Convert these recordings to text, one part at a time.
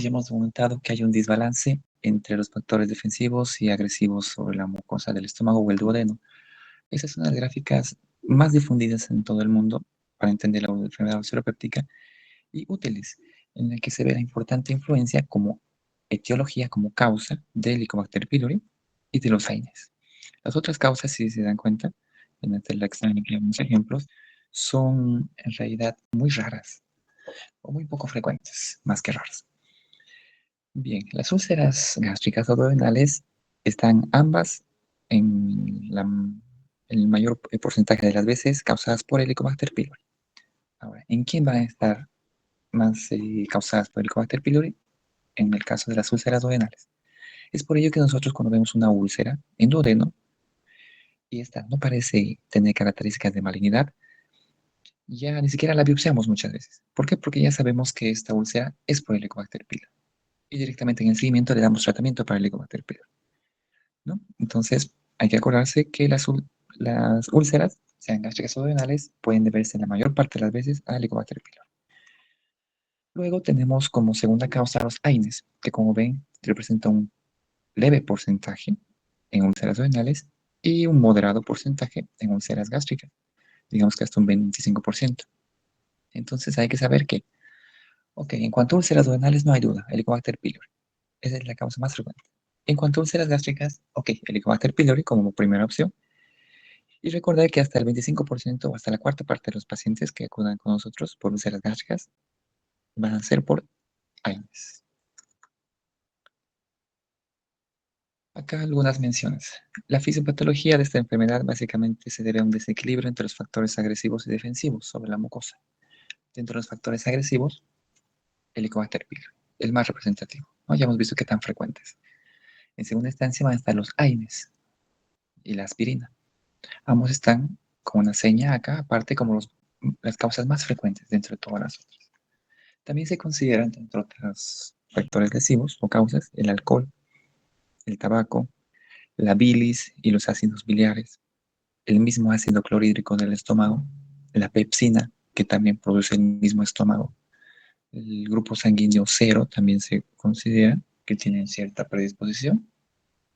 ya hemos documentado que hay un desbalance entre los factores defensivos y agresivos sobre la mucosa del estómago o el duodeno. Esas son las gráficas más difundidas en todo el mundo para entender la enfermedad ulceropéptica y útiles, en la que se ve la importante influencia como etiología, como causa del Helicobacter pylori y de los AINES. Las otras causas, si se dan cuenta, en el examen que unos ejemplos, son en realidad muy raras o muy poco frecuentes, más que raras. Bien, las úlceras gástricas o duodenales están ambas en el mayor porcentaje de las veces causadas por Helicobacter pylori. Ahora, ¿en quién van a estar más causadas por Helicobacter pylori? En el caso de las úlceras duodenales. Es por ello que nosotros cuando vemos una úlcera en duodeno y esta no parece tener características de malignidad, ya ni siquiera la biopsiamos muchas veces. ¿Por qué? Porque ya sabemos que esta úlcera es por Helicobacter pylori. Y directamente en el seguimiento le damos tratamiento para Helicobacter pylori, ¿no? Entonces, hay que acordarse que las úlceras, sean gástricas o duodenales, pueden deberse la mayor parte de las veces a Helicobacter pylori. Luego tenemos como segunda causa los AINES, que como ven representa un leve porcentaje en úlceras duodenales y un moderado porcentaje en úlceras gástricas, digamos que hasta un 25%. Entonces hay que saber que, ok, en cuanto a úlceras duodenales no hay duda, Helicobacter pylori. Esa es la causa más frecuente. En cuanto a úlceras gástricas, ok, Helicobacter pylori como primera opción. Y recordar que hasta el 25% o hasta la cuarta parte de los pacientes que acudan con nosotros por úlceras gástricas van a ser por AINES. Acá algunas menciones. La fisiopatología de esta enfermedad básicamente se debe a un desequilibrio entre los factores agresivos y defensivos sobre la mucosa. Dentro de los factores agresivos, Helicobacter pylori, el más representativo, ¿no? Ya hemos visto que tan frecuentes. En segunda instancia van a estar los AINES y la aspirina. Ambos están con una seña acá, aparte como las causas más frecuentes dentro de todas las otras. También se consideran, entre otros factores lesivos o causas, el alcohol, el tabaco, la bilis y los ácidos biliares, el mismo ácido clorhídrico del estómago, la pepsina, que también produce el mismo estómago. El grupo sanguíneo cero también se considera que tienen cierta predisposición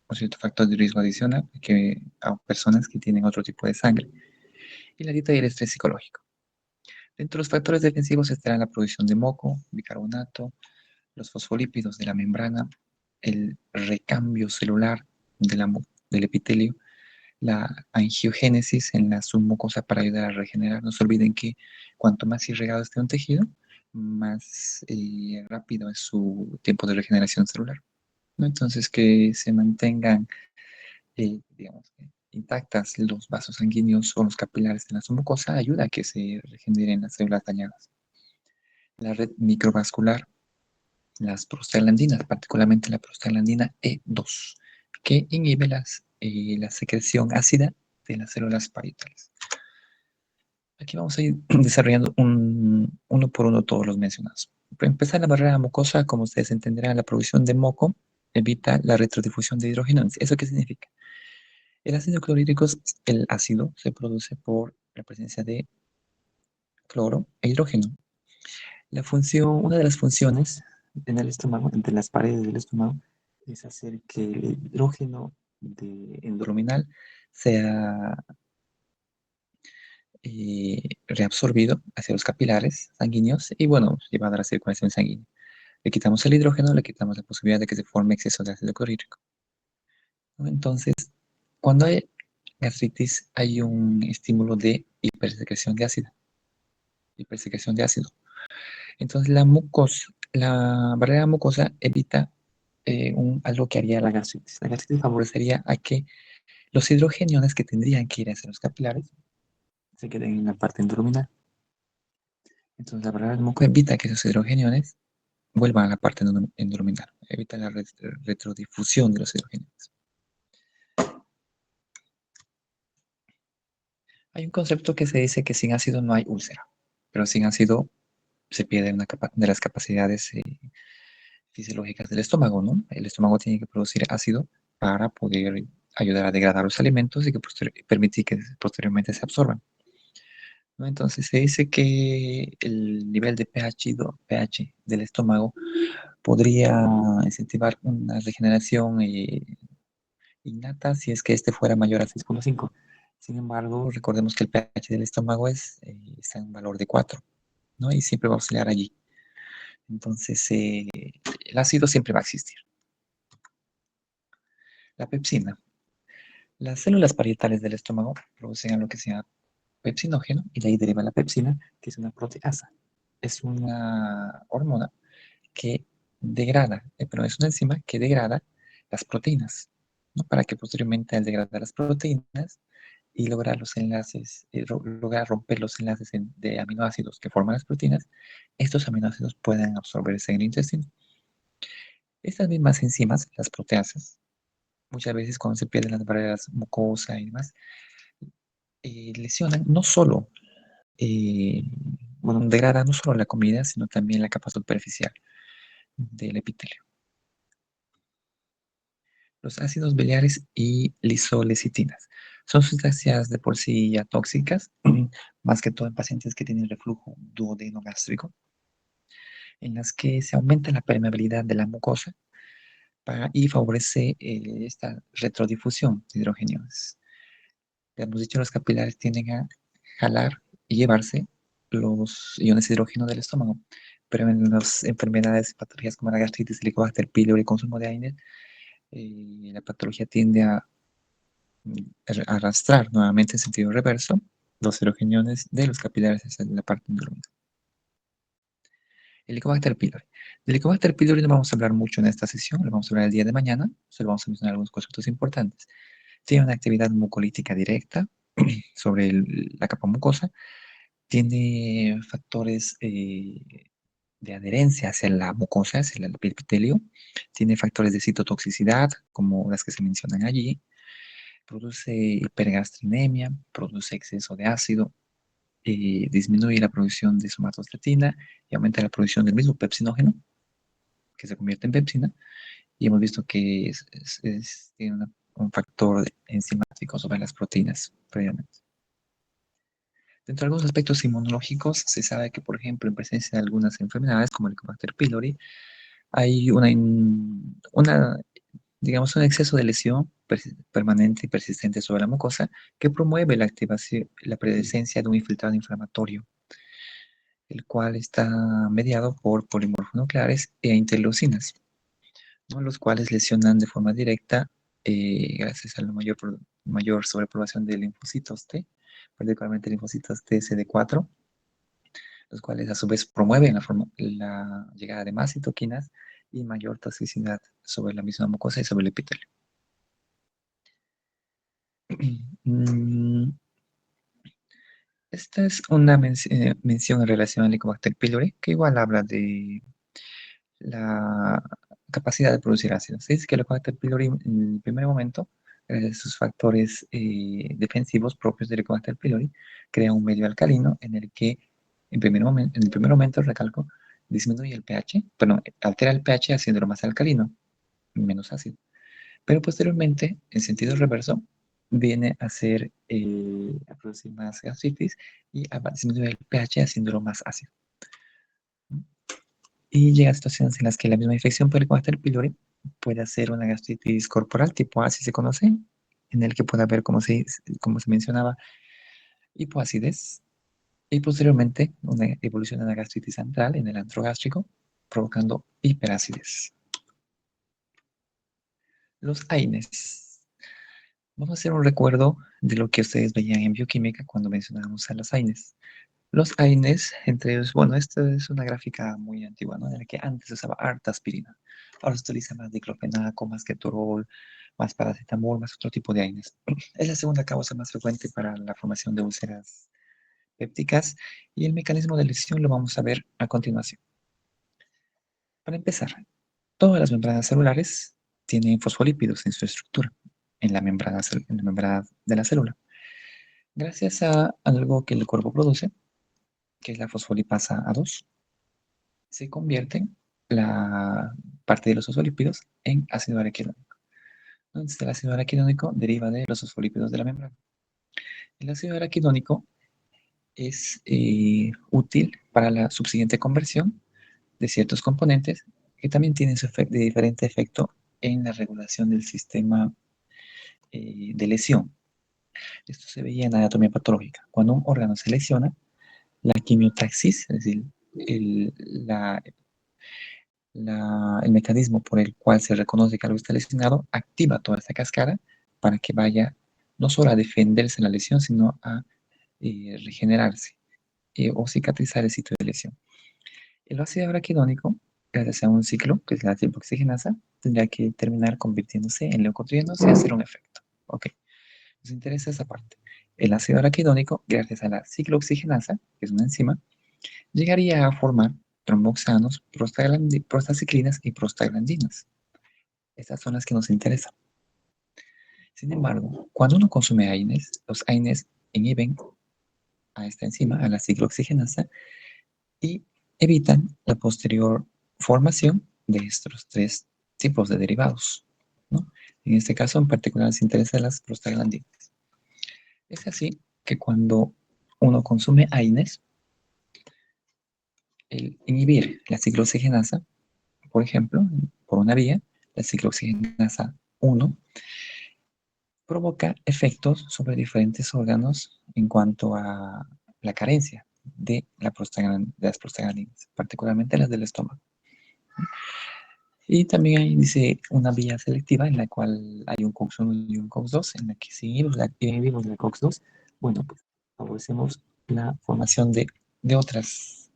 o cierto factor de riesgo adicional que a personas que tienen otro tipo de sangre. Y la dieta y el estrés psicológico. Dentro de los factores defensivos estará la producción de moco, bicarbonato, los fosfolípidos de la membrana, el recambio celular del epitelio, la angiogénesis en la submucosa para ayudar a regenerar. No se olviden que cuanto más irrigado esté un tejido, más rápido es su tiempo de regeneración celular, ¿no? Entonces, que se mantengan, digamos, intactas los vasos sanguíneos o los capilares de la submucosa ayuda a que se regeneren las células dañadas. La red microvascular, las prostaglandinas, particularmente la prostaglandina E2, que inhibe la secreción ácida de las células parietales. Aquí vamos a ir desarrollando uno por uno todos los mencionados. Para empezar, la barrera mucosa, como ustedes entenderán, la producción de moco evita la retrodifusión de hidrógeno. ¿Eso qué significa? El ácido clorhídrico, el ácido, se produce por la presencia de cloro e hidrógeno. Una de las funciones en el estómago, entre las paredes del estómago, es hacer que el hidrógeno endoluminal sea reabsorbido hacia los capilares sanguíneos y, bueno, llevado a la circulación sanguínea. Le quitamos el hidrógeno, le quitamos la posibilidad de que se forme exceso de ácido clorhídrico, ¿no? Entonces, cuando hay gastritis, hay un estímulo de hipersecreción de ácido. Hipersecreción de ácido. Entonces, la barrera mucosa evita algo que haría la gastritis. La gastritis favorecería a que los hidrogeniones que tendrían que ir hacia los capilares se queden en la parte endoluminal. Entonces, la barrera del muco evita que esos hidrogeniones vuelvan a la parte endoluminal, evita la retrodifusión de los hidrogeniones. Hay un concepto que se dice que sin ácido no hay úlcera, pero sin ácido se pierde una de las capacidades fisiológicas del estómago, ¿no? El estómago tiene que producir ácido para poder ayudar a degradar los alimentos y que permitir que posteriormente se absorban, ¿no? Entonces se dice que el nivel de pH del estómago podría incentivar una regeneración innata si es que este fuera mayor a 6,5. Sin embargo, recordemos que el pH del estómago está en un valor de 4, ¿no? Y siempre va a oscilar allí. Entonces, el ácido siempre va a existir. La pepsina. Las células parietales del estómago producen lo que se llama pepsinógeno y de ahí deriva la pepsina, que es una proteasa. Es una hormona que degrada, pero es una enzima que degrada las proteínas, ¿no? Para que posteriormente al degradar las proteínas y lograr los enlaces, lograr romper los enlaces de aminoácidos que forman las proteínas, estos aminoácidos pueden absorberse en el intestino. Estas mismas enzimas, las proteasas, muchas veces cuando se pierden las barreras mucosas y demás, lesionan no solo, bueno, degradan no solo la comida, sino también la capa superficial del epitelio. Los ácidos biliares y lisolecitinas son sustancias de por sí ya tóxicas, más que todo en pacientes que tienen reflujo duodeno gástrico, en las que se aumenta la permeabilidad de la mucosa y favorece esta retrodifusión de hidrogeniones. Ya hemos dicho, los capilares tienden a jalar y llevarse los iones de hidrógeno del estómago, pero en las enfermedades y patologías como la gastritis, el Helicobacter pylori y consumo de AINES, la patología tiende a arrastrar nuevamente en sentido reverso los hidrogeniones de los capilares hacia la parte endurmina. El Helicobacter pylori. Del Helicobacter pylori no vamos a hablar mucho en esta sesión, lo vamos a hablar el día de mañana, solo vamos a mencionar algunos conceptos importantes. Tiene una actividad mucolítica directa sobre la capa mucosa, tiene factores de adherencia hacia la mucosa, hacia el epitelio, tiene factores de citotoxicidad, como las que se mencionan allí, produce hipergastrinemia, produce exceso de ácido, disminuye la producción de somatostatina y aumenta la producción del mismo pepsinógeno, que se convierte en pepsina, y hemos visto que tiene un factor enzimático sobre las proteínas previamente. Dentro de algunos aspectos inmunológicos, se sabe que, por ejemplo, en presencia de algunas enfermedades, como el Helicobacter pylori, hay digamos, un exceso de lesión permanente y persistente sobre la mucosa que promueve la activación, la presencia de un infiltrado inflamatorio, el cual está mediado por polimorfonucleares e interleucinas, ¿no? Los cuales lesionan de forma directa gracias a la mayor sobrepoblación de linfocitos T, particularmente linfocitos TCD4, los cuales a su vez promueven la llegada de más citoquinas y mayor toxicidad sobre la misma mucosa y sobre el epitelio. Esta es una mención en relación al Helicobacter pylori, que igual habla de la capacidad de producir ácidos. Se dice que el Helicobacter pylori en el primer momento, sus factores defensivos propios del Helicobacter pylori, crea un medio alcalino en el que en el primer momento, recalco, disminuye el pH, perdón, altera el pH haciéndolo más alcalino, menos ácido. Pero posteriormente, en sentido reverso, viene a producir más gastritis y a disminuir el pH haciéndolo más ácido. Y llega a situaciones en las que la misma infección por Helicobacter pylori puede hacer una gastritis corporal tipo A, si se conoce, en el que puede haber, como se mencionaba, hipoacidez y posteriormente una evolución de la gastritis antral en el antro gástrico, provocando hiperacidez. Los AINES. Vamos a hacer un recuerdo de lo que ustedes veían en bioquímica cuando mencionábamos a los AINES. Los AINES, entre ellos, bueno, esta es una gráfica muy antigua, ¿no? En la que antes se usaba harta aspirina. Ahora se utiliza más diclofenaco, más ketorol, más paracetamol, más otro tipo de AINES. Es la segunda causa más frecuente para la formación de úlceras pépticas y el mecanismo de lesión lo vamos a ver a continuación. Para empezar, todas las membranas celulares tienen fosfolípidos en su estructura, en la membrana de la célula. Gracias a algo que el cuerpo produce, que es la fosfolipasa A2, se convierte la parte de los fosfolípidos en ácido araquidónico. Entonces, el ácido araquidónico deriva de los fosfolípidos de la membrana. El ácido araquidónico es útil para la subsiguiente conversión de ciertos componentes que también tienen de diferente efecto en la regulación del sistema de lesión. Esto se veía en anatomía patológica. Cuando un órgano se lesiona, la quimiotaxis, es decir, el, la, el mecanismo por el cual se reconoce que algo está lesionado, activa toda esta cascada para que vaya no solo a defenderse la lesión, sino a regenerarse o cicatrizar el sitio de lesión. El ácido araquidónico, gracias a un ciclo, que es la tripoxigenasa, tendría que terminar convirtiéndose en leucotrienos y hacer un efecto. Ok, nos interesa esa parte. El ácido araquidónico, gracias a la ciclooxigenasa, que es una enzima, llegaría a formar tromboxanos, prostaciclinas y prostaglandinas. Estas son las que nos interesan. Sin embargo, cuando uno consume AINES, los AINES inhiben a esta enzima, a la ciclooxigenasa, y evitan la posterior formación de estos tres tipos de derivados, ¿no? En este caso, en particular, nos interesan las prostaglandinas. Es así que cuando uno consume AINES, el inhibir la ciclooxigenasa, por ejemplo, por una vía, la ciclooxigenasa 1, provoca efectos sobre diferentes órganos en cuanto a la carencia de las prostaglandinas, particularmente las del estómago. Y también hay, dice, una vía selectiva en la cual hay un COX-1 y un COX-2, en la que si inhibimos la COX-2, bueno, pues favorecemos la formación de otras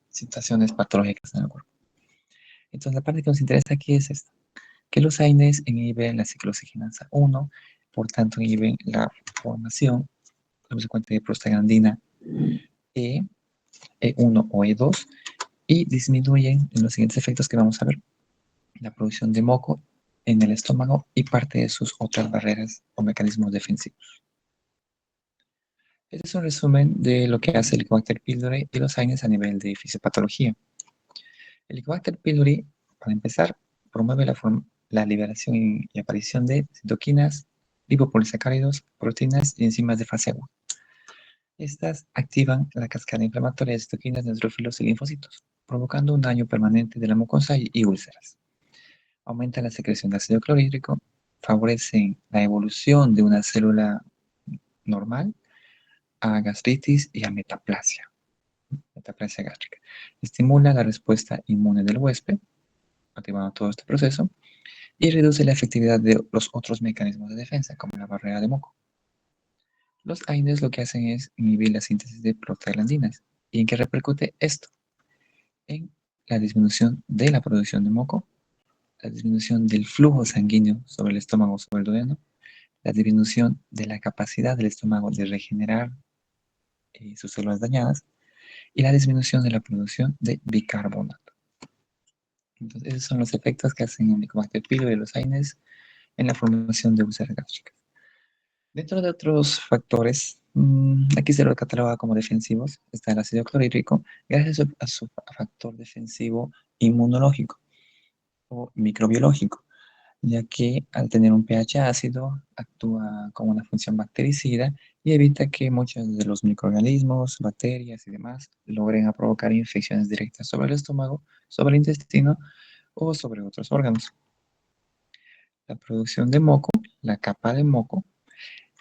situaciones patológicas en el cuerpo. Entonces, la parte que nos interesa aquí es esta, que los AINES inhiben la ciclooxigenasa 1, por tanto inhiben la formación subsecuente de prostaglandina E1 o E2, y disminuyen en los siguientes efectos que vamos a ver: la producción de moco en el estómago y parte de sus otras barreras o mecanismos defensivos. Este es un resumen de lo que hace el Helicobacter pylori y los AINES a nivel de fisiopatología. El Helicobacter pylori, para empezar, promueve la liberación y aparición de citoquinas, lipopolisacáridos, proteínas y enzimas de fase agua. Estas activan la cascada inflamatoria de citoquinas, neutrófilos y linfocitos, provocando un daño permanente de la mucosa y úlceras. Aumenta la secreción de ácido clorhídrico, favorecen la evolución de una célula normal a gastritis y a metaplasia gástrica. Estimula la respuesta inmune del huésped, activando todo este proceso, y reduce la efectividad de los otros mecanismos de defensa, como la barrera de moco. Los AINES lo que hacen es inhibir la síntesis de prostaglandinas. ¿Y en qué repercute esto? En la disminución de la producción de moco, la disminución del flujo sanguíneo sobre el estómago, sobre el duodeno, la disminución de la capacidad del estómago de regenerar sus células dañadas y la disminución de la producción de bicarbonato. Entonces, esos son los efectos que hacen el Helicobacter pylori y los AINES en la formación de úlceras gástricas. Dentro de otros factores, aquí se lo cataloga como defensivos, está el ácido clorhídrico, gracias a su factor defensivo inmunológico o microbiológico, ya que al tener un pH ácido actúa como una función bactericida y evita que muchos de los microorganismos, bacterias y demás logren a provocar infecciones directas sobre el estómago, sobre el intestino o sobre otros órganos. La producción de moco, la capa de moco,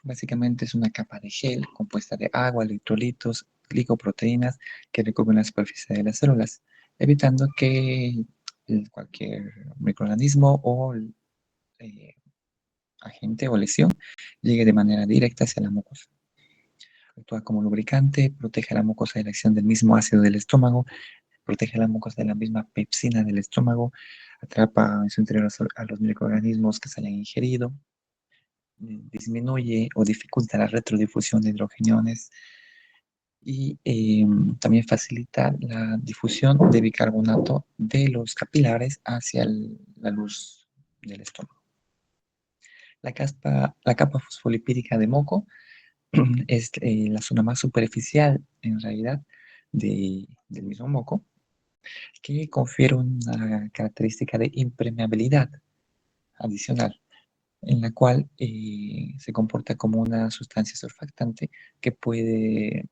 básicamente es una capa de gel compuesta de agua, electrolitos, glicoproteínas que recubren la superficie de las células, evitando que cualquier microorganismo o agente o lesión llegue de manera directa hacia la mucosa. Actúa como lubricante, protege a la mucosa de la acción del mismo ácido del estómago, protege a la mucosa de la misma pepsina del estómago, atrapa en su interior a los microorganismos que se hayan ingerido, disminuye o dificulta la retrodifusión de hidrogeniones y también facilita la difusión de bicarbonato de los capilares hacia la luz del estómago. La capa fosfolipídica de moco es la zona más superficial, en realidad, del mismo moco, que confiere una característica de impermeabilidad adicional, en la cual se comporta como una sustancia surfactante que puede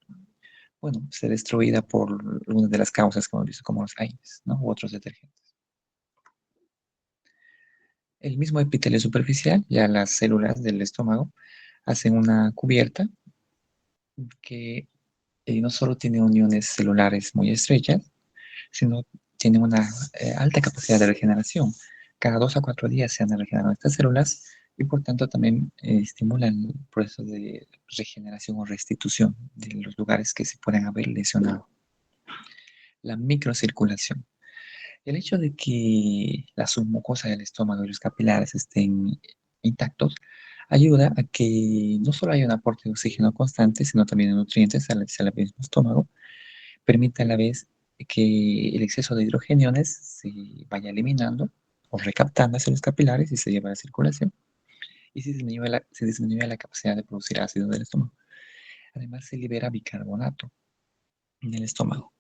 bueno, ser destruida por una de las causas que hemos visto, como los AINES, ¿no? U otros detergentes. El mismo epitelio superficial, ya las células del estómago, hacen una cubierta que no solo tiene uniones celulares muy estrechas, sino tiene una alta capacidad de regeneración. Cada 2 a 4 días se han regenerado estas células y por tanto también estimulan el proceso de regeneración o restitución de los lugares que se pueden haber lesionado. La microcirculación. El hecho de que la submucosa del estómago y los capilares estén intactos ayuda a que no solo haya un aporte de oxígeno constante, sino también de nutrientes al mismo estómago, permite a la vez que el exceso de hidrogeniones se vaya eliminando o recaptando hacia los capilares y se lleva a la circulación y se disminuye la capacidad de producir ácido del estómago. Además, se libera bicarbonato en el estómago.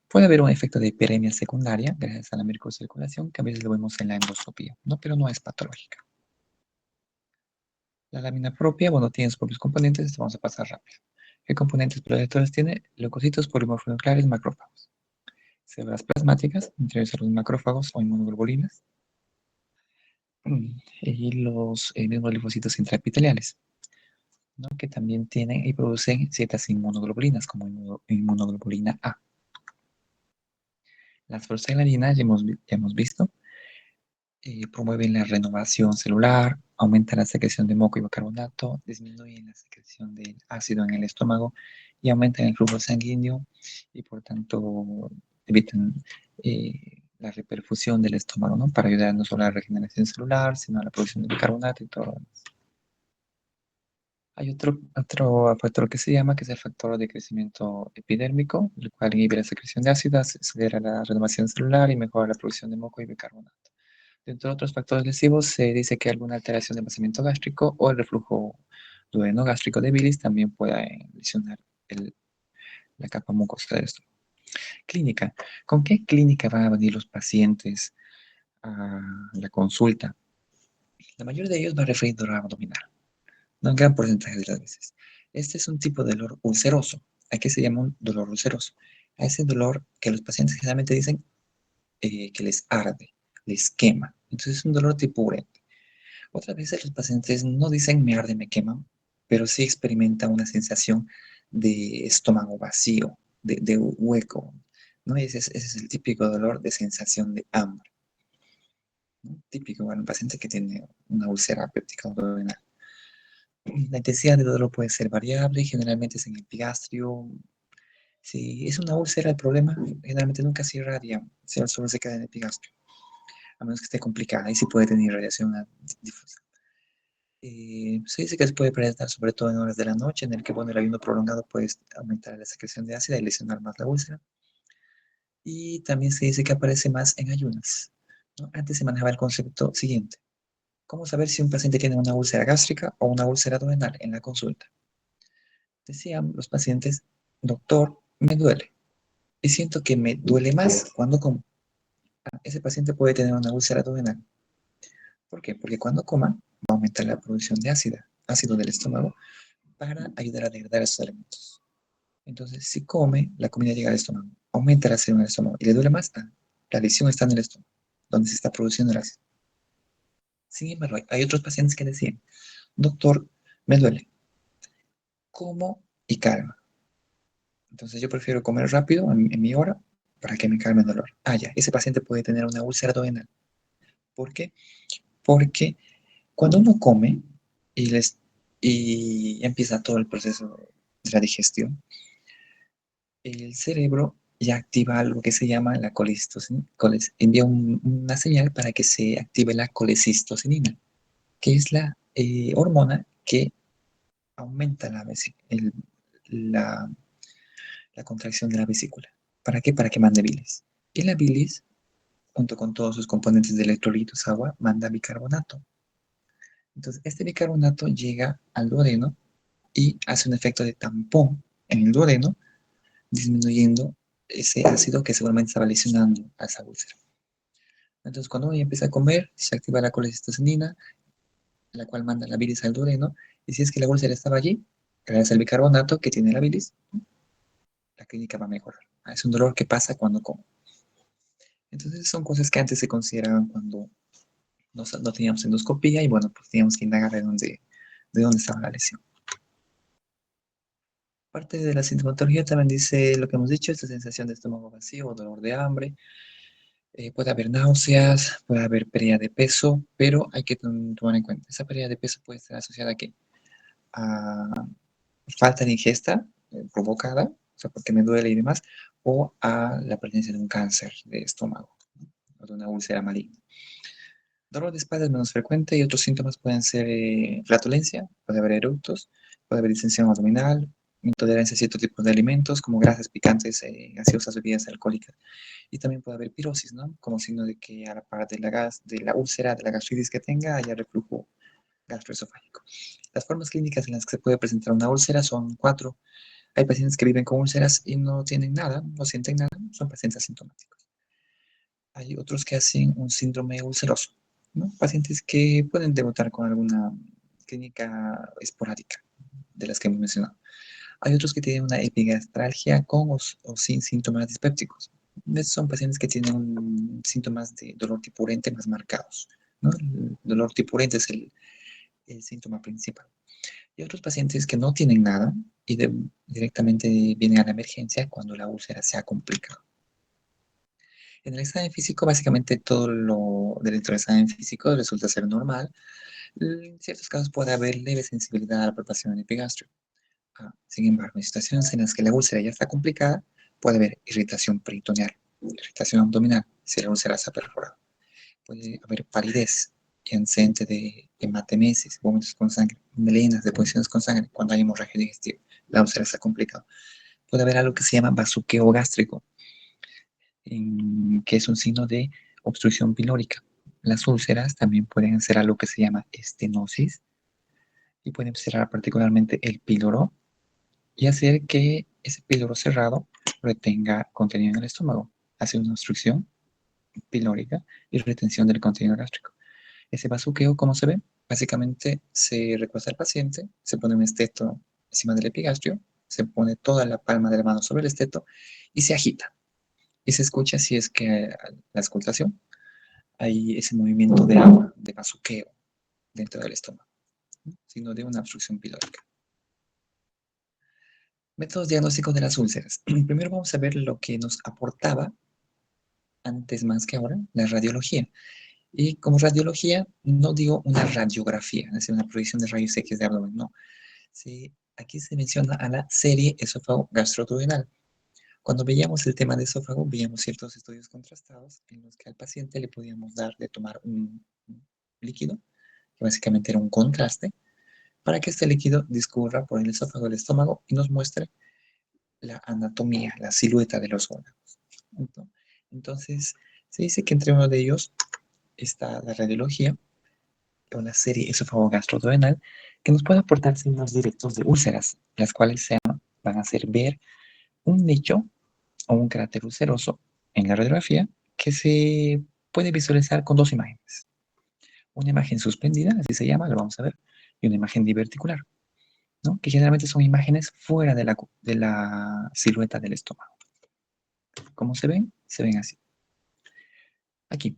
Puede haber un efecto de hiperemia secundaria gracias a la microcirculación que a veces lo vemos en la endoscopía, ¿no? Pero no es patológica. La lámina propia, bueno, tiene sus propios componentes, esto vamos a pasar rápido. ¿Qué componentes protectores tiene? Leucocitos, polimorfonucleares, macrófagos. Células plasmáticas, entre ellos los macrófagos o inmunoglobulinas, y los mismos linfocitos intraepiteliales, ¿no? Que también tienen y producen ciertas inmunoglobulinas, como inmunoglobulina A. Las prostaglandinas, ya hemos visto, promueven la renovación celular, aumentan la secreción de moco y bicarbonato, disminuyen la secreción de ácido en el estómago y aumentan el flujo sanguíneo y por tanto evitan la reperfusión del estómago, ¿no? Para ayudar no solo a la regeneración celular, sino a la producción de bicarbonato y todo lo demás. Hay otro factor que se llama, que es el factor de crecimiento epidérmico, el cual inhibe la secreción de ácidos, acelera la renovación celular y mejora la producción de moco y bicarbonato. Dentro de otros factores lesivos se dice que alguna alteración del vaciamiento gástrico o el reflujo duodeno-gástrico de bilis también puede lesionar la capa mucosa de esto. Clínica. ¿Con qué clínica van a venir los pacientes a la consulta? La mayoría de ellos va a referir dolor abdominal, no un gran porcentaje de las veces. Este es un tipo de dolor ulceroso. ¿A qué se llama un dolor ulceroso? A ese dolor que los pacientes generalmente dicen que les arde, les quema. Entonces es un dolor tipo urente. Otras veces los pacientes no dicen me arde, me quema, pero sí experimentan una sensación de estómago vacío, de hueco, ¿no? Ese es el típico dolor de sensación de hambre, ¿no? Típico para un paciente que tiene una úlcera péptica abdominal. La intensidad de dolor puede ser variable, generalmente es en el epigastrio. Si es una úlcera, el problema generalmente nunca se irradia, solo se queda en el epigastrio, a menos que esté complicada, y sí puede tener irradiación difusa. Se dice que se puede presentar sobre todo en horas de la noche, en el que bueno, el ayuno prolongado puede aumentar la secreción de ácido y lesionar más la úlcera. Y también se dice que aparece más en ayunas, ¿no? Antes se manejaba el concepto siguiente. ¿Cómo saber si un paciente tiene una úlcera gástrica o una úlcera duodenal en la consulta? Decían los pacientes, doctor, me duele. Y siento que me duele más cuando como. Ese paciente puede tener una úlcera duodenal. ¿Por qué? Porque cuando coma va a aumentar la producción de ácido del estómago para ayudar a degradar esos alimentos. Entonces, si come, la comida llega al estómago, aumenta el ácido en el estómago y le duele más, la lesión está en el estómago, donde se está produciendo el ácido. Sin embargo, hay otros pacientes que decían, doctor, me duele, como y calma. Entonces yo prefiero comer rápido en mi hora para que me calme el dolor. Ya, ese paciente puede tener una úlcera duodenal. ¿Por qué? Porque cuando uno come y empieza todo el proceso de la digestión, el cerebro ya activa algo que se llama la colecistocina, envía una señal para que se active la colecistocinina, que es la hormona que aumenta la, la contracción de la vesícula. ¿Para qué? Para que mande bilis. Y la bilis, junto con todos sus componentes de electrolitos, agua, manda bicarbonato. Entonces, este bicarbonato llega al duodeno y hace un efecto de tampón en el duodeno, disminuyendo ese ácido que seguramente estaba lesionando a esa úlcera. Entonces, cuando uno ya empieza a comer, se activa la colecistocinina, la cual manda la bilis al duodeno, y si es que la úlcera estaba allí, Gracias al bicarbonato que tiene la bilis, la clínica va a mejorar. Es un dolor que pasa cuando como. Entonces son cosas que antes se consideraban cuando no teníamos endoscopía y bueno, pues teníamos que indagar de dónde estaba la lesión. Parte de la sintomatología también dice lo que hemos dicho, esta sensación de estómago vacío o dolor de hambre. Puede haber náuseas, puede haber pérdida de peso, pero hay que tomar en cuenta, esa pérdida de peso puede estar asociada ¿a qué? A falta de ingesta provocada, o sea, porque me duele y demás, o a la presencia de un cáncer de estómago, ¿no? O de una úlcera maligna. Dolor de espalda es menos frecuente y otros síntomas pueden ser flatulencia, puede haber eructos, puede haber distensión abdominal, intolerancia a ciertos tipos de alimentos como grasas picantes, gaseosas, bebidas alcohólicas. Y también puede haber pirosis, ¿no? Como signo de que a la par de la úlcera, de la gastritis que tenga, haya reflujo gastroesofágico. Las formas clínicas en las que se puede presentar una úlcera son 4. Hay pacientes que viven con úlceras y no tienen nada, no sienten nada, son pacientes asintomáticos. Hay otros que hacen un síndrome ulceroso, ¿no? Pacientes que pueden debutar con alguna clínica esporádica de las que hemos mencionado. Hay otros que tienen una epigastralgia con o sin síntomas dispépticos. Estos son pacientes que tienen síntomas de dolor tipurente más marcados, ¿no? El dolor tipurente es el síntoma principal. Y otros pacientes que no tienen nada y directamente vienen a la emergencia cuando la úlcera se ha complicado. En el examen físico, básicamente todo lo dentro del examen físico resulta ser normal. En ciertos casos puede haber leve sensibilidad a la palpación en epigastrio. Sin embargo, en situaciones en las que la úlcera ya está complicada, puede haber irritación peritoneal, irritación abdominal, si la úlcera se ha perforado. Puede haber palidez y antecedente de hematemesis, vómitos con sangre, melenas, deposiciones con sangre, cuando hay hemorragia digestiva. La úlcera está complicada. Puede haber algo que se llama bazuqueo gástrico, que es un signo de obstrucción pilórica. Las úlceras también pueden ser algo que se llama estenosis y pueden cerrar particularmente el píloro y hacer que ese píloro cerrado retenga contenido en el estómago. Hace una obstrucción pilórica y retención del contenido gástrico. Ese bazuqueo, ¿cómo se ve? Básicamente se recuesta al paciente, se pone un esteto encima del epigastrio, se pone toda la palma de la mano sobre el esteto y se agita. Y se escucha si es que la escultación hay ese movimiento de agua, de bazuqueo dentro del estómago, ¿no? Sino de una obstrucción pilórica. Métodos diagnósticos de las úlceras. Primero vamos a ver lo que nos aportaba antes más que ahora la radiología. Y como radiología, no digo una radiografía, es decir, una proyección de rayos X de abdomen, no. Sí, aquí se menciona a la serie esófago gastroduodenal. Cuando veíamos el tema de esófago, veíamos ciertos estudios contrastados en los que al paciente le podíamos dar de tomar un líquido, que básicamente era un contraste, para que este líquido discurra por el esófago del estómago y nos muestre la anatomía, la silueta de los órganos. Entonces, se dice que entre uno de ellos está la radiología, o la serie esófago-gastroduodenal, que nos puede aportar signos directos de úlceras, las cuales van a hacer ver un nicho o un cráter ulceroso en la radiografía que se puede visualizar con dos imágenes. Una imagen suspendida, así se llama, lo vamos a ver, y una imagen diverticular, ¿no? Que generalmente son imágenes fuera de la silueta del estómago. ¿Cómo se ven? Se ven así. Aquí,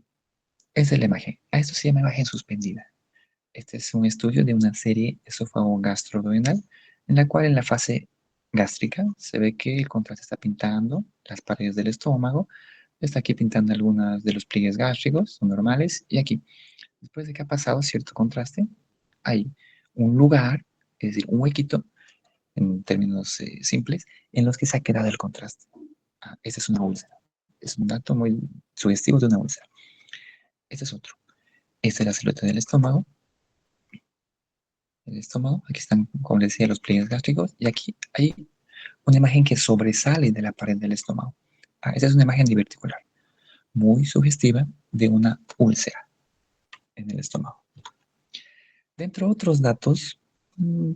esa es la imagen. A esto se llama imagen suspendida. Este es un estudio de una serie esófago-gastroduodenal en la cual en la fase gástrica se ve que el contraste está pintando las paredes del estómago, está aquí pintando algunos de los pliegues gástricos, son normales, y aquí, después de que ha pasado cierto contraste, hay un lugar, es decir, un huequito, en términos simples, en los que se ha quedado el contraste. Esta es una úlcera. Es un dato muy sugestivo de una úlcera. Este es otro. Esta es la silueta del estómago. El estómago, aquí están, como les decía, los pliegues gástricos, y aquí hay una imagen que sobresale de la pared del estómago. Esta es una imagen diverticular, muy sugestiva de una úlcera en el estómago. Dentro de otros datos,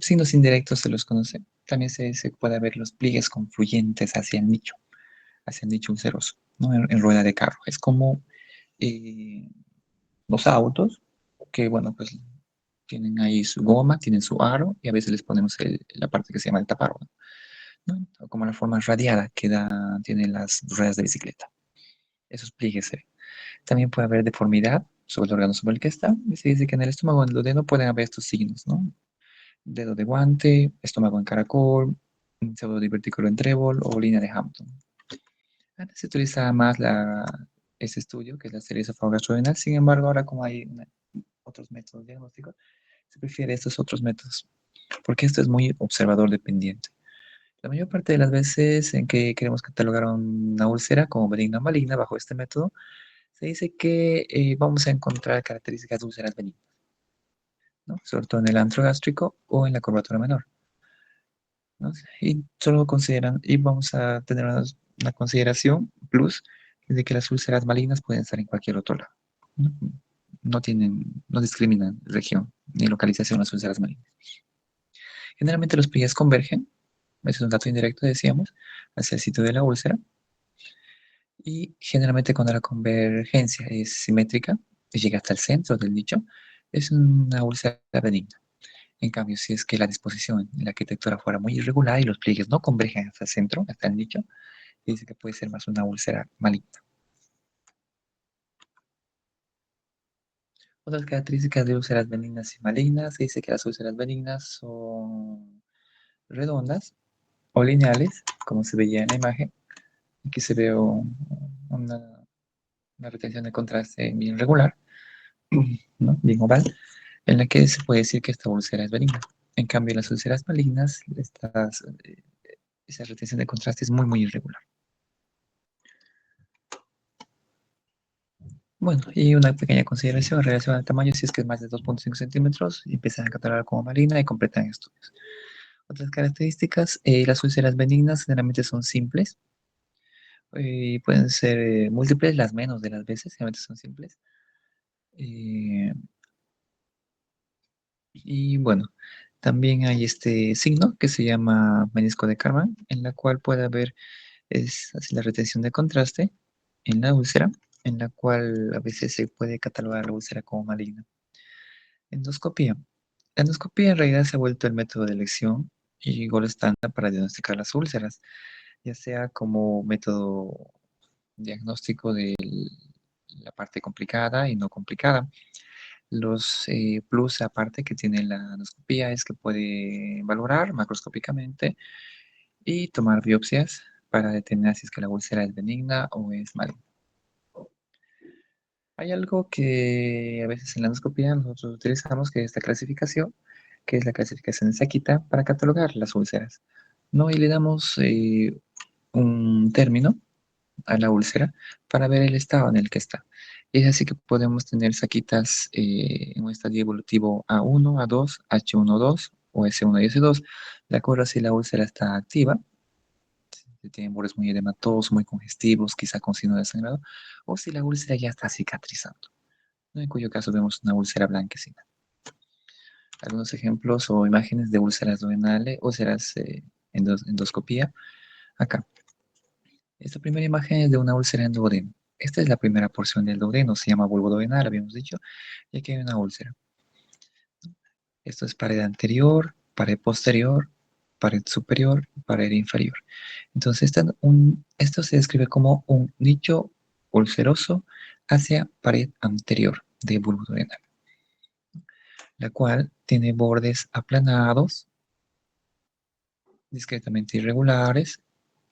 signos indirectos se los conoce. También se puede ver los pliegues confluyentes hacia el nicho ulceroso, ¿no? En rueda de carro. Es como los autos, que bueno, pues Tienen ahí su goma, tienen su aro y a veces les ponemos la parte que se llama el taparro, ¿no? Como la forma radiada que tienen las ruedas de bicicleta. Esos pliegues se ven. También puede haber deformidad sobre el órgano sobre el que está. Y se dice que en el estómago, en el dedo, pueden haber estos signos, ¿no? Dedo de guante, estómago en caracol, pseudo divertículo en trébol o línea de Hampton. Antes se utilizaba más ese estudio, que es la serie esofágico-gastrodenal. Sin embargo, ahora como hay otros métodos diagnósticos, se prefiere estos otros métodos, porque esto es muy observador dependiente. La mayor parte de las veces en que queremos catalogar una úlcera como benigna o maligna bajo este método, se dice que vamos a encontrar características de úlceras benignas, ¿no? Sobre todo en el antro gástrico o en la curvatura menor, ¿no? Y solo consideran, y vamos a tener una consideración plus de que las úlceras malignas pueden estar en cualquier otro lado, ¿no? No discriminan región ni localización las úlceras malignas. Generalmente los pliegues convergen, ese es un dato indirecto, decíamos, hacia el sitio de la úlcera, y generalmente cuando la convergencia es simétrica y llega hasta el centro del nicho, es una úlcera benigna. En cambio, si es que la disposición en la arquitectura fuera muy irregular y los pliegues no convergen hasta el centro, hasta el nicho, dice que puede ser más una úlcera maligna. Otras características de úlceras benignas y malignas, se dice que las úlceras benignas son redondas o lineales, como se veía en la imagen. Aquí se ve una retención de contraste bien regular, ¿no? Bien oval, en la que se puede decir que esta úlcera es benigna. En cambio, las úlceras malignas, esa retención de contraste es muy, muy irregular. Bueno, y una pequeña consideración en relación al tamaño, si es que es más de 2.5 centímetros, empiezan a catalogar como maligna y completan estudios. Otras características, las úlceras benignas generalmente son simples, pueden ser múltiples, las menos de las veces, generalmente son simples. Y bueno, también hay este signo que se llama menisco de Karman, en la cual puede haber así, la retención de contraste en la úlcera, en la cual a veces se puede catalogar la úlcera como maligna. Endoscopía. La endoscopía en realidad se ha vuelto el método de elección y gol estándar para diagnosticar las úlceras, ya sea como método diagnóstico de la parte complicada y no complicada. Los plus aparte que tiene la endoscopía es que puede valorar macroscópicamente y tomar biopsias para determinar si es que la úlcera es benigna o es maligna. Hay algo que a veces en la endoscopía nosotros utilizamos, que es esta clasificación, que es la clasificación de Sakita para catalogar las úlceras, ¿no? Y le damos un término a la úlcera para ver el estado en el que está. Y es así que podemos tener saquitas en un estadio evolutivo A1, A2, H1-2 o S1 y S2, de acuerdo a si la úlcera está activa, si tiene bordes muy edematosos, muy congestivos, quizá con signo de sangrado, o si la úlcera ya está cicatrizando, ¿no? En cuyo caso vemos una úlcera blanquecina. Algunos ejemplos o imágenes de úlceras duodenales, úlceras endoscopía, acá. Esta primera imagen es de una úlcera en duodeno. Esta es la primera porción del duodeno, se llama bulbo duodenal, habíamos dicho, y aquí hay una úlcera. Esto es pared anterior, pared posterior, pared superior, pared inferior. Entonces, esto se describe como un nicho ulceroso hacia pared anterior de bulbo duodenal, la cual tiene bordes aplanados, discretamente irregulares,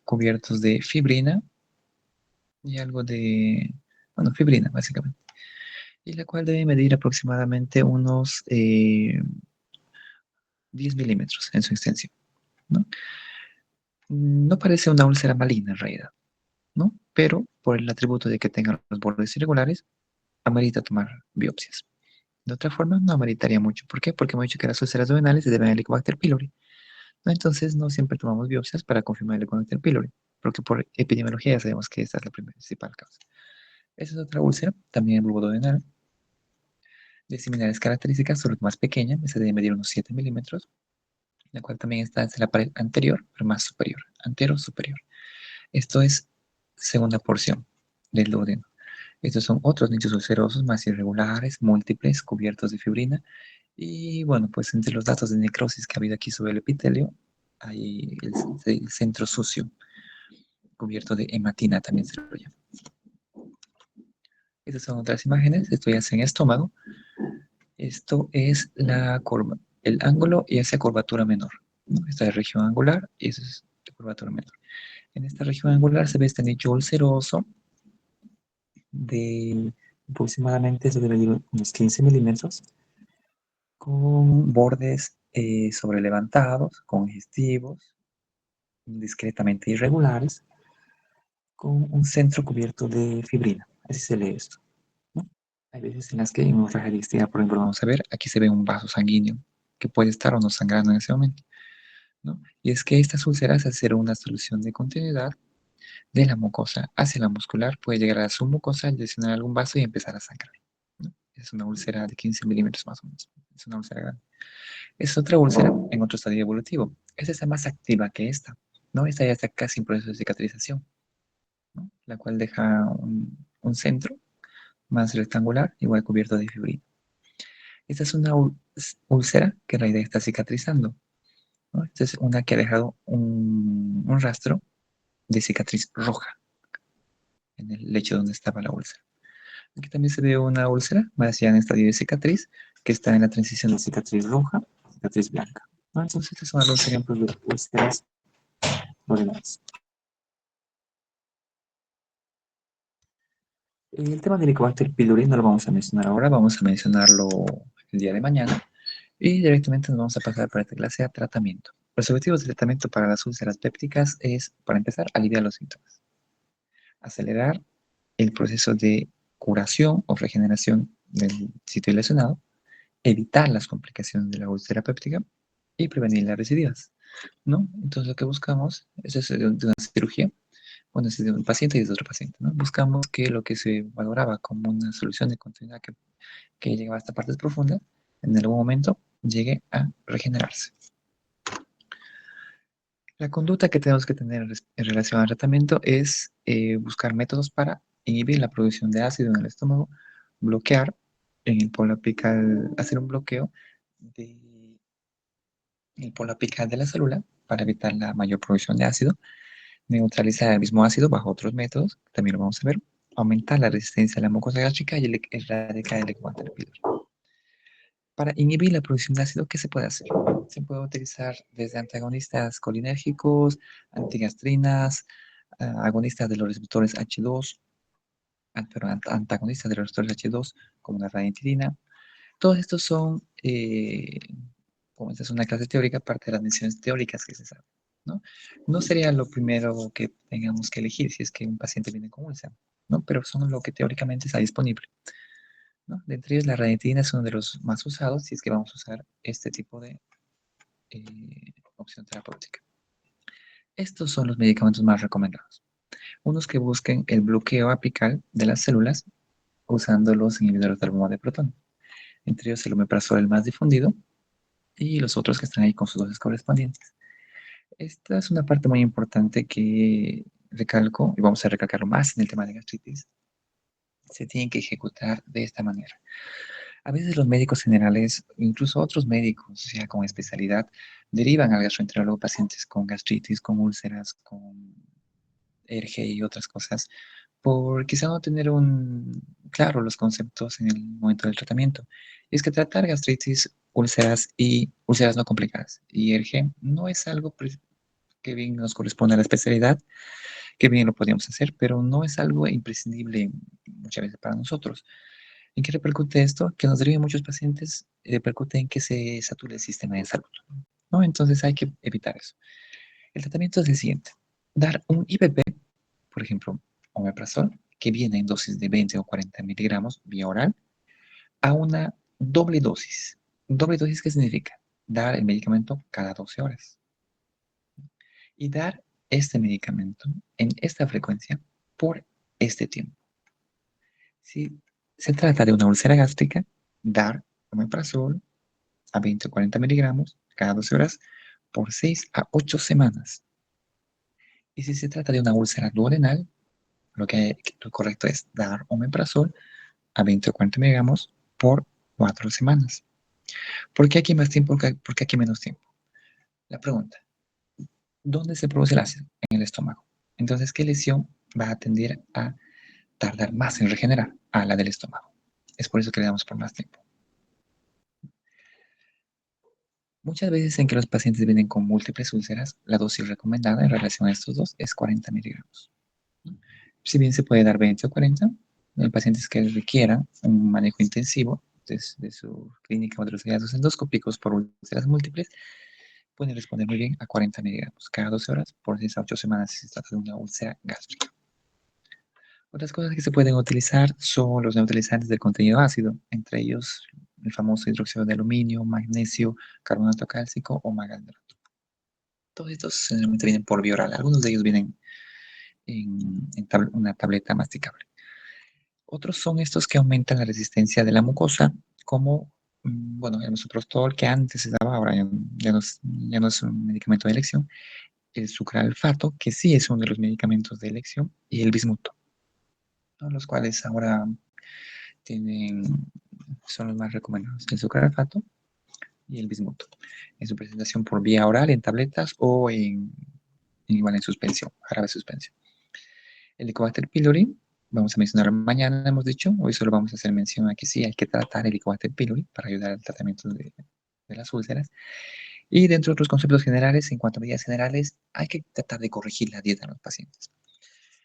cubiertos de fibrina y algo de, bueno, fibrina básicamente, y la cual debe medir aproximadamente unos 10 milímetros en su extensión, ¿no? No parece una úlcera maligna en realidad, ¿no? Pero por el atributo de que tenga los bordes irregulares, amerita tomar biopsias. De otra forma, no ameritaría mucho. ¿Por qué? Porque hemos dicho que las úlceras duodenales se deben al Helicobacter pylori, ¿no? Entonces, no siempre tomamos biopsias para confirmar el Helicobacter pylori, porque por epidemiología ya sabemos que esta es la principal causa. Esa es otra úlcera, también el bulbo duodenal, de similares características, solo más pequeña, se debe medir unos 7 milímetros, la cual también está en la pared anterior, pero más superior, antero-superior. Esto es segunda porción del duodeno. Estos son otros nichos ulcerosos más irregulares, múltiples, cubiertos de fibrina Y bueno, pues entre los datos de necrosis que ha habido aquí sobre el epitelio, hay el centro sucio, cubierto de hematina, también se lo llama. Estas son otras imágenes, esto ya es en estómago. Esto es la curva, el ángulo y esa curvatura menor, ¿no? Esta es la región angular y esa es la curvatura menor. En esta región angular se ve este nicho ulceroso de aproximadamente, eso debe ir unos 15 milímetros, con bordes sobrelevantados, congestivos, discretamente irregulares, con un centro cubierto de fibrina. Así se lee esto, ¿no? Hay veces en las que en un raja de por ejemplo, vamos a ver, aquí se ve un vaso sanguíneo que puede estar o no sangrando en ese momento, ¿no? Y es que estas úlceras, al ser una solución de continuidad de la mucosa hacia la muscular, puede llegar a la submucosa, lesionar algún vaso y empezar a sangrar, ¿no? Es una úlcera de 15 milímetros más o menos. Es una úlcera grande. Es otra úlcera en otro estadio evolutivo. Esta está más activa que esta, ¿no? Esta ya está casi en proceso de cicatrización, ¿no? La cual deja un centro más rectangular, igual cubierto de fibrina. Esta es una úlcera que en realidad está cicatrizando, ¿no? Esta es una que ha dejado un rastro de cicatriz roja en el lecho donde estaba la úlcera. Aquí también se ve una úlcera, más ya en estadio de cicatriz, que está en la transición de cicatriz roja a cicatriz blanca, ¿no? Entonces, estos son algunos ejemplos de úlceras ordenales. El tema del Helicobacter pylori no lo vamos a mencionar ahora, vamos a mencionarlo el día de mañana. Y directamente nos vamos a pasar para esta clase a tratamiento. Los objetivos del tratamiento para las úlceras pépticas es, para empezar, aliviar los síntomas, acelerar el proceso de curación o regeneración del sitio lesionado, evitar las complicaciones de la úlcera péptica y prevenir las recidivas, ¿no? Entonces lo que buscamos es de una cirugía, bueno, es de un paciente y de otro paciente, ¿no? Buscamos que lo que se valoraba como una solución de continuidad que llegaba hasta partes profundas, en algún momento llegue a regenerarse. La conducta que tenemos que tener en relación al tratamiento es buscar métodos para inhibir la producción de ácido en el estómago, bloquear en el polo apical, hacer un bloqueo del polo apical de la célula para evitar la mayor producción de ácido, neutralizar el mismo ácido bajo otros métodos, también lo vamos a ver, aumentar la resistencia a la mucosa gástrica y erradicar el Helicobacter pylori. Para inhibir la producción de ácido, ¿qué se puede hacer? Se puede utilizar desde antagonistas colinérgicos, antigastrinas, agonistas de los receptores H2, antagonistas de los receptores H2, como la ranitidina. Todos estos son, como esta es una clase teórica, parte de las menciones teóricas que se saben, ¿no? No sería lo primero que tengamos que elegir si es que un paciente viene con úlcera, ¿no? Pero son lo que teóricamente está disponible, ¿no? De entre ellos, la ranitidina es uno de los más usados si es que vamos a usar este tipo de opción terapéutica. Estos son los medicamentos más recomendados. Unos que busquen el bloqueo apical de las células usando los inhibidores del bomba de protón. Entre ellos el omeprazol, el más difundido, y los otros que están ahí con sus dosis correspondientes. Esta es una parte muy importante que recalco, y vamos a recalcarlo más en el tema de gastritis. Se tienen que ejecutar de esta manera. A veces los médicos generales, incluso otros médicos, ya con especialidad, derivan al gastroenterólogo pacientes con gastritis, con úlceras, con ERGE y otras cosas, por quizá no tener claro los conceptos en el momento del tratamiento. Y es que tratar gastritis, úlceras y úlceras no complicadas y ERGE no es algo que bien nos corresponde a la especialidad, que bien lo podríamos hacer, pero no es algo imprescindible muchas veces para nosotros. ¿En qué repercute esto? Que nos deriven muchos pacientes, repercute en que se sature el sistema de salud, ¿no? Entonces hay que evitar eso. El tratamiento es el siguiente. Dar un IPP, por ejemplo, omeprazol, que viene en dosis de 20 o 40 miligramos vía oral, a una doble dosis. ¿Doble dosis qué significa? Dar el medicamento cada 12 horas. Y dar este medicamento en esta frecuencia por este tiempo. Si se trata de una úlcera gástrica, dar omeprazol a 20 o 40 miligramos cada 12 horas por 6 a 8 semanas. Y si se trata de una úlcera duodenal, lo correcto es dar omeprazol a 20 o 40 miligramos por 4 semanas. ¿Por qué aquí más tiempo? ¿Por qué aquí menos tiempo? La pregunta, ¿dónde se produce el ácido? En el estómago. Entonces, ¿qué lesión va a tender a tardar más en regenerar? A la del estómago. Es por eso que le damos por más tiempo. Muchas veces en que los pacientes vienen con múltiples úlceras, la dosis recomendada en relación a estos dos es 40 miligramos. Si bien se puede dar 20 o 40, en pacientes que requieran un manejo intensivo de su clínica o de los hallazgos endoscópicos por úlceras múltiples, pueden responder muy bien a 40 miligramos cada 12 horas por 6 a 8 semanas si se trata de una úlcera gástrica. Otras cosas que se pueden utilizar son los neutralizantes del contenido ácido, entre ellos el famoso hidróxido de aluminio, magnesio, carbonato cálcico o magaldrato. Todos estos generalmente vienen por vía oral. Algunos de ellos vienen en una tableta masticable. Otros son estos que aumentan la resistencia de la mucosa, como bueno, el misoprostol que antes se daba, ahora ya no es un medicamento de elección, el sucralfato, que sí es uno de los medicamentos de elección, y el bismuto, ¿no? Los cuales ahora tienen, son los más recomendados, el sucralfato y el bismuto, en su presentación por vía oral, en tabletas o igual en suspensión, jarabe suspensión. El Helicobacter pylori, vamos a mencionarlo mañana, hemos dicho. Hoy solo vamos a hacer mención a que sí hay que tratar el Helicobacter pylori para ayudar al tratamiento de las úlceras. Y dentro de otros conceptos generales, en cuanto a medidas generales, hay que tratar de corregir la dieta en los pacientes.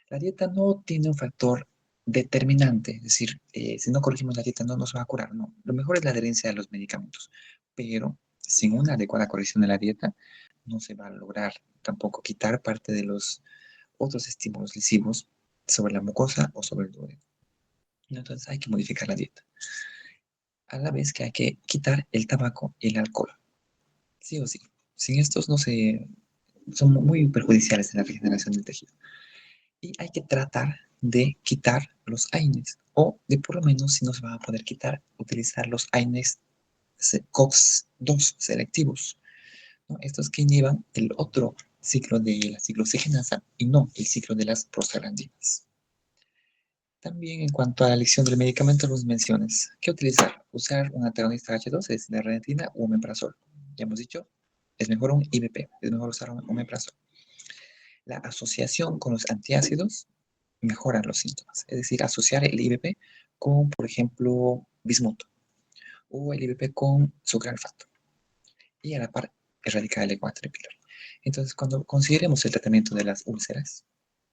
La dieta no tiene un factor determinante, es decir, si no corregimos la dieta no nos va a curar, no. Lo mejor es la adherencia a los medicamentos, pero sin una adecuada corrección de la dieta no se va a lograr tampoco quitar parte de los otros estímulos lesivos sobre la mucosa o sobre el duodeno. Entonces hay que modificar la dieta. A la vez que hay que quitar el tabaco y el alcohol. Sí o sí. Sin estos son muy perjudiciales en la regeneración del tejido. Y hay que tratar de quitar los AINES. O de por lo menos, si no se va a poder quitar, utilizar los AINES COX-2 selectivos, ¿no? Estos que inhiban el otro ciclo de la ciclooxigenasa y no el ciclo de las prostaglandinas. También en cuanto a la elección del medicamento, algunas menciones. ¿Qué utilizar? Usar un antagonista H2, es la redentina o omeprazol. Ya hemos dicho, es mejor un IBP, es mejor usar un omeprazol. La asociación con los antiácidos mejora los síntomas, es decir, asociar el IBP con, por ejemplo, bismuto o el IBP con sucralfato y a la par erradicar el Helicobacter pylori. Entonces, cuando consideremos el tratamiento de las úlceras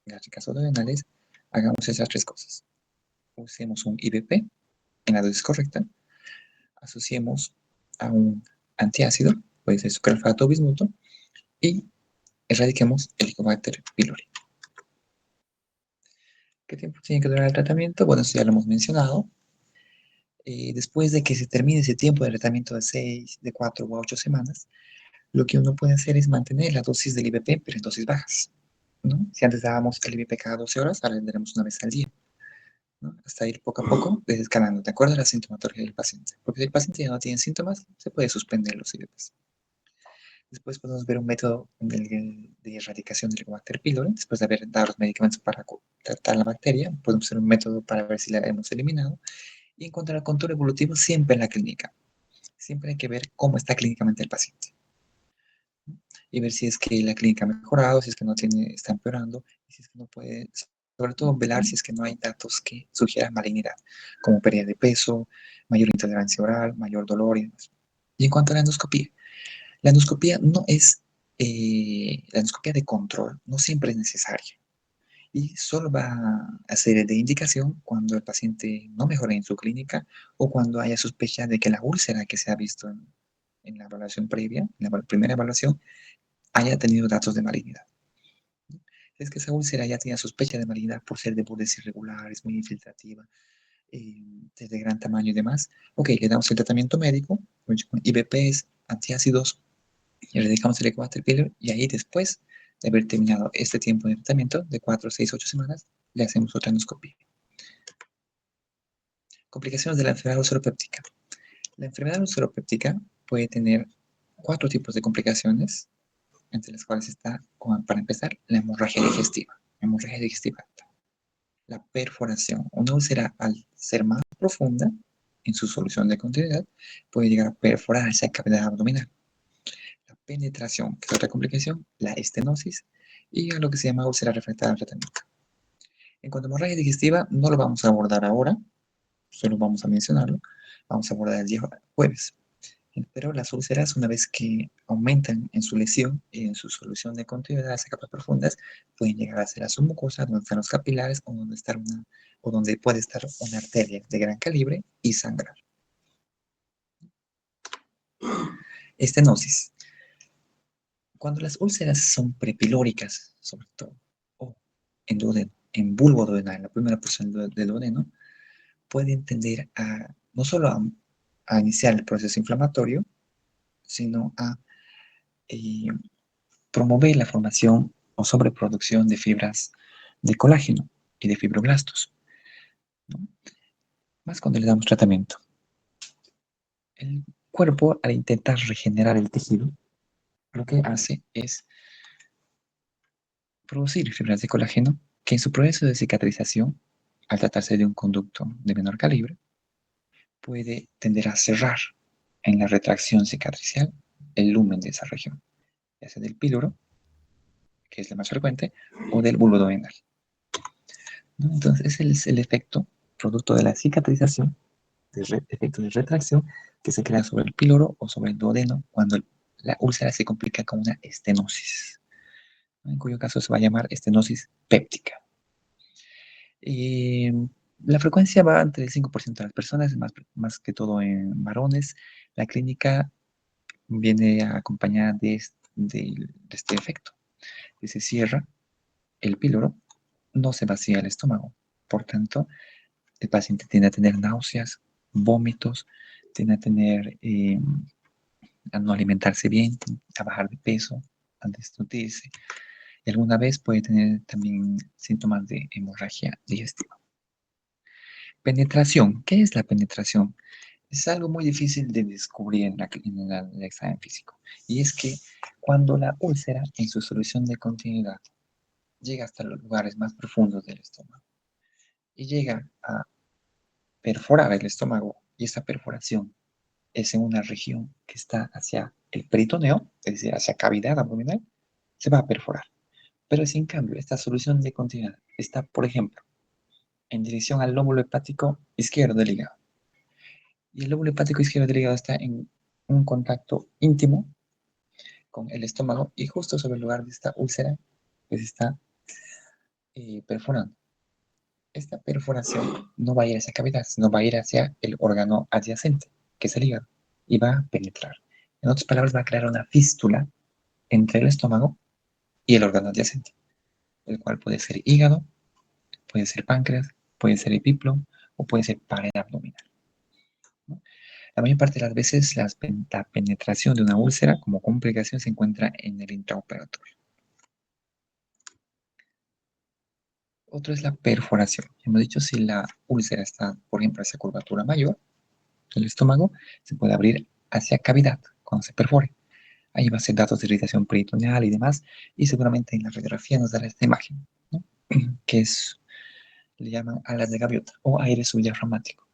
gástricas o duodenales, hagamos esas tres cosas. Usemos un IBP en la dosis correcta, asociemos a un antiácido, puede ser sucralfato o bismuto, y erradiquemos el Helicobacter pylori. ¿Qué tiempo tiene que durar el tratamiento? Bueno, eso ya lo hemos mencionado. Después de que se termine ese tiempo de tratamiento de 4 o 8 semanas, lo que uno puede hacer es mantener la dosis del IBP, pero en dosis bajas, ¿no? Si antes dábamos el IBP cada 12 horas, ahora le daremos una vez al día, ¿no? Hasta ir poco a poco desescalando, de acuerdo a la sintomatología del paciente. Porque si el paciente ya no tiene síntomas, se puede suspender los IBPs. Después podemos ver un método de erradicación del Helicobacter pylori. Después de haber dado los medicamentos para tratar la bacteria, podemos hacer un método para ver si la hemos eliminado. Y encontrar el control evolutivo siempre en la clínica. Siempre hay que ver cómo está clínicamente el paciente. Y ver si es que la clínica ha mejorado, si es que no tiene, está empeorando, y si es que no puede, sobre todo velar si es que no hay datos que sugieran malignidad, como pérdida de peso, mayor intolerancia oral, mayor dolor y demás. Y en cuanto a la endoscopía no es, la endoscopía de control no siempre es necesaria. Y solo va a ser de indicación cuando el paciente no mejore en su clínica o cuando haya sospecha de que la úlcera que se ha visto en la evaluación previa, en la primera evaluación, haya tenido datos de malignidad. Si es que esa úlcera ya tenía sospecha de malignidad por ser de bordes irregulares, muy infiltrativa, de gran tamaño y demás, ok, le damos el tratamiento médico, IBPs, antiácidos, y le dedicamos el Helicobacter pylori, y ahí después de haber terminado este tiempo de tratamiento, de 4, 6, 8 semanas, le hacemos otra endoscopia. Complicaciones de la enfermedad ulceropéptica. La enfermedad ulceropéptica puede tener 4 tipos de complicaciones, entre las cuales está, para empezar, la hemorragia digestiva. Hemorragia digestiva. La perforación. Una úlcera, al ser más profunda, en su solución de continuidad, puede llegar a perforar esa cavidad abdominal. La penetración, que es otra complicación, la estenosis y a lo que se llama úlcera refractaria al tratamiento. En cuanto a hemorragia digestiva, no lo vamos a abordar ahora, solo vamos a mencionarlo. Vamos a abordar el día jueves. Pero las úlceras, una vez que aumentan en su lesión y en su solución de continuidad hacia capas profundas, pueden llegar a ser a su mucosa, donde están los capilares o donde puede estar una arteria de gran calibre y sangrar. Estenosis. Cuando las úlceras son prepilóricas, sobre todo, o en duodeno, en bulbo duodenal, en la primera porción del duodeno, pueden tender a no solo a iniciar el proceso inflamatorio, sino a promover la formación o sobreproducción de fibras de colágeno y de fibroblastos, ¿no? Más cuando le damos tratamiento. El cuerpo, al intentar regenerar el tejido, lo que hace es producir fibras de colágeno que en su proceso de cicatrización, al tratarse de un conducto de menor calibre, puede tender a cerrar en la retracción cicatricial el lumen de esa región, ya sea del píloro, que es la más frecuente, o del bulbo duodenal, ¿no? Entonces, es el efecto producto de la cicatrización, efecto de retracción, que se crea sobre el píloro o sobre el duodeno cuando la úlcera se complica con una estenosis, ¿no? En cuyo caso se va a llamar estenosis péptica. La frecuencia va entre el 5% de las personas, más que todo en varones. La clínica viene acompañada de este efecto, que se cierra el píloro, no se vacía el estómago. Por tanto, el paciente tiende a tener náuseas, vómitos, tiende a no alimentarse bien, a bajar de peso, a desnutrirse. Y alguna vez puede tener también síntomas de hemorragia digestiva. Penetración. ¿Qué es la penetración? Es algo muy difícil de descubrir en el examen físico. Y es que cuando la úlcera, en su solución de continuidad, llega hasta los lugares más profundos del estómago y llega a perforar el estómago, y esa perforación es en una región que está hacia el peritoneo, es decir, hacia cavidad abdominal, se va a perforar. Pero si en cambio esta solución de continuidad está, por ejemplo, en dirección al lóbulo hepático izquierdo del hígado, y el lóbulo hepático izquierdo del hígado está en un contacto íntimo con el estómago y justo sobre el lugar de esta úlcera que se está perforando. Esta perforación no va a ir hacia cavidad, sino va a ir hacia el órgano adyacente, que es el hígado, y va a penetrar. En otras palabras, va a crear una fístula entre el estómago y el órgano adyacente, el cual puede ser hígado, puede ser páncreas, puede ser epiplo o puede ser pared abdominal, ¿no? La mayor parte de las veces la penetración de una úlcera como complicación se encuentra en el intraoperatorio. Otro es la perforación. Hemos dicho, si la úlcera está, por ejemplo, hacia curvatura mayor del estómago, se puede abrir hacia cavidad cuando se perfore. Ahí va a ser datos de irritación peritoneal y demás, y seguramente en la radiografía nos dará esta imagen, ¿no? Que le llaman alas de gaviota o aire subdiafragmático,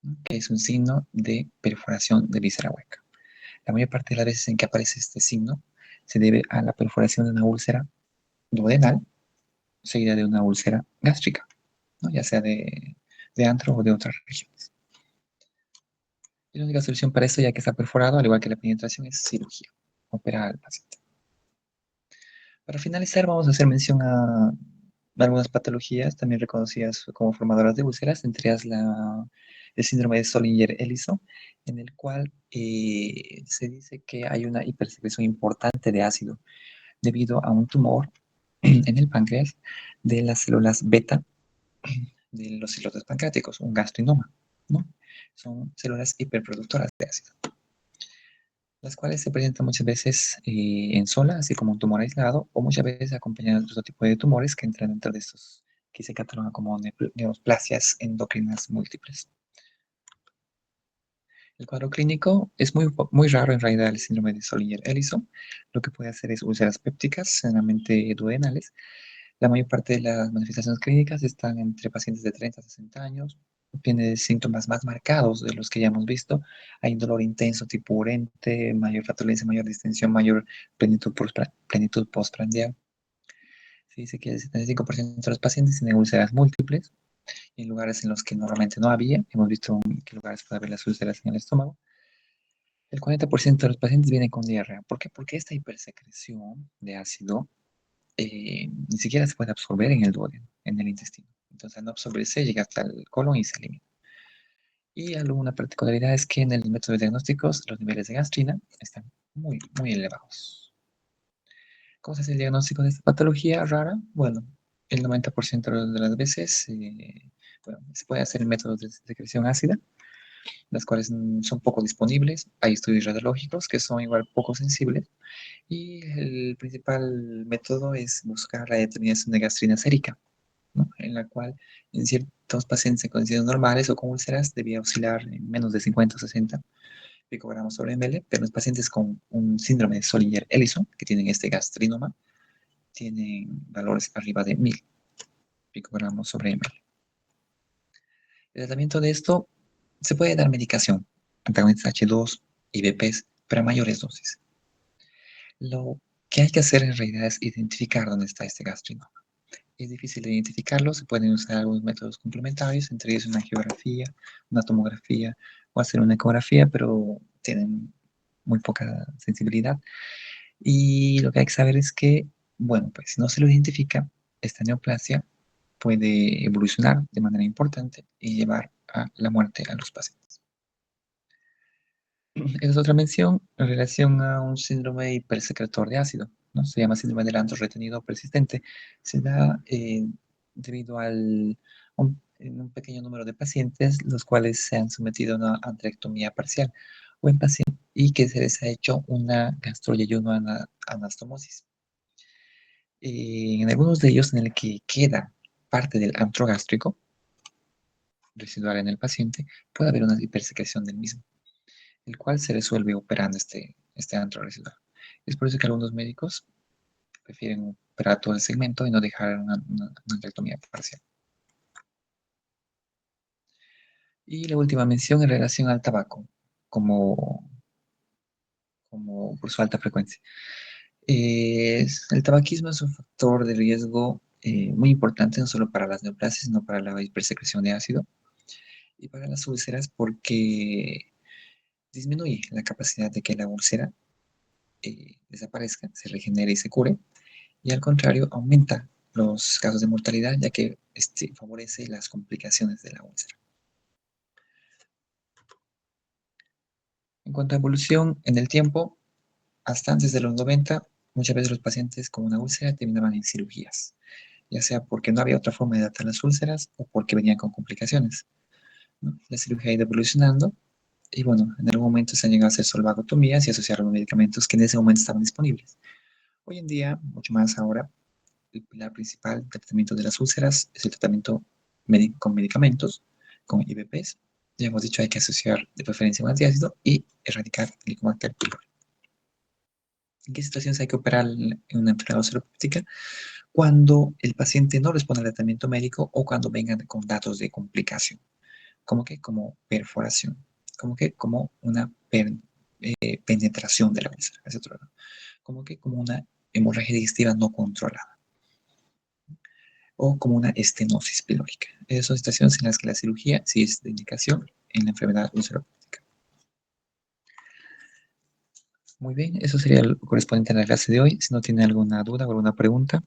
¿no? Que es un signo de perforación de víscera hueca. La mayor parte de las veces en que aparece este signo se debe a la perforación de una úlcera duodenal seguida de una úlcera gástrica, ¿no? Ya sea de antro o de otras regiones. Y la única solución para esto, ya que está perforado, al igual que la penetración, es cirugía, operar al paciente. Para finalizar, vamos a hacer mención a algunas patologías también reconocidas como formadoras de úlceras, entre ellas el síndrome de Zollinger-Ellison, en el cual se dice que hay una hipersecreción importante de ácido debido a un tumor en el páncreas de las células beta de los islotes pancreáticos, un gastrinoma, ¿no? Son células hiperproductoras de ácido, las cuales se presentan muchas veces en sola, así como un tumor aislado, o muchas veces acompañadas de otro tipo de tumores que entran dentro de estos que se catalogan como neoplasias endocrinas múltiples. El cuadro clínico es muy raro en realidad el síndrome de Zollinger-Ellison. Lo que puede hacer es úlceras pépticas, generalmente duodenales. La mayor parte de las manifestaciones clínicas están entre pacientes de 30 a 60 años, tiene síntomas más marcados de los que ya hemos visto. Hay un dolor intenso tipo urente, mayor flatulencia, mayor distensión, mayor plenitud postprandial. Se dice que el 75% de los pacientes tienen úlceras múltiples en lugares en los que normalmente no había. Hemos visto en qué lugares puede haber las úlceras en el estómago. El 40% de los pacientes vienen con diarrea. ¿Por qué? Porque esta hipersecreción de ácido ni siquiera se puede absorber en el duodeno, en el intestino. Entonces, al no absorberse, llega hasta el colon y se elimina. Y alguna particularidad es que en el método de diagnósticos los niveles de gastrina están muy, muy elevados. ¿Cómo se hace el diagnóstico de esta patología rara? Bueno, el 90% de las veces bueno, se puede hacer en métodos de secreción ácida, las cuales son poco disponibles. Hay estudios radiológicos que son igual poco sensibles. Y el principal método es buscar la determinación de gastrina sérica, ¿no? En la cual en ciertos pacientes en condiciones normales o con úlceras debía oscilar en menos de 50 o 60 picogramos sobre ml, pero los pacientes con un síndrome de Solinger-Ellison, que tienen este gastrinoma, tienen valores arriba de 1000 picogramos sobre ml. El tratamiento de esto se puede dar medicación, antagonistas H2, IBPs, pero a mayores dosis. Lo que hay que hacer en realidad es identificar dónde está este gastrinoma. Es difícil de identificarlo, se pueden usar algunos métodos complementarios, entre ellos una geografía, una tomografía o hacer una ecografía, pero tienen muy poca sensibilidad. Y lo que hay que saber es que, bueno, pues si no se lo identifica, esta neoplasia puede evolucionar de manera importante y llevar a la muerte a los pacientes. Esa es otra mención en relación a un síndrome hipersecretor de ácido, ¿no? Se llama síndrome del antro retenido persistente. Se da debido en un pequeño número de pacientes los cuales se han sometido a una antrectomía parcial o en pacientes y que se les ha hecho una gastroyeyuno anastomosis. En algunos de ellos en el que queda parte del antro gástrico residual en el paciente, puede haber una hipersecreción del mismo, el cual se resuelve operando este antro residual. Es por eso que algunos médicos prefieren operar todo el segmento y no dejar una antrectomía parcial. Y la última mención en relación al tabaco, como por su alta frecuencia. El tabaquismo es un factor de riesgo muy importante, no solo para las neoplasias, sino para la hipersecreción de ácido y para las úlceras, porque disminuye la capacidad de que la úlcera desaparezca, se regenere y se cure, y al contrario, aumenta los casos de mortalidad, ya que favorece las complicaciones de la úlcera. En cuanto a evolución en el tiempo, hasta antes de los 90, muchas veces los pacientes con una úlcera terminaban en cirugías, ya sea porque no había otra forma de tratar las úlceras o porque venían con complicaciones, ¿no? La cirugía ha ido evolucionando y bueno, en algún momento se han llegado a hacer solvagotomías y asociar los medicamentos que en ese momento estaban disponibles. Hoy en día, mucho más ahora, el pilar principal del tratamiento de las úlceras es el tratamiento con medicamentos, con IBPs. Ya hemos dicho, hay que asociar de preferencia un antiácido y erradicar el Helicobacter pylori. ¿En qué situaciones hay que operar en una enfermedad seropéptica? Cuando el paciente no responde al tratamiento médico o cuando vengan con datos de complicación, como que como perforación, como que como una penetración de la úlcera, como que como una hemorragia digestiva no controlada o como una estenosis pilórica. Esas son situaciones en las que la cirugía sí es de indicación en la enfermedad ulceropéptica. Muy bien, eso sería lo correspondiente a la clase de hoy. Si no tiene alguna duda o alguna pregunta.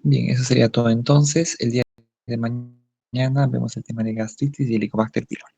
Bien, eso sería todo entonces. El día de mañana vemos el tema de gastritis y Helicobacter pylori.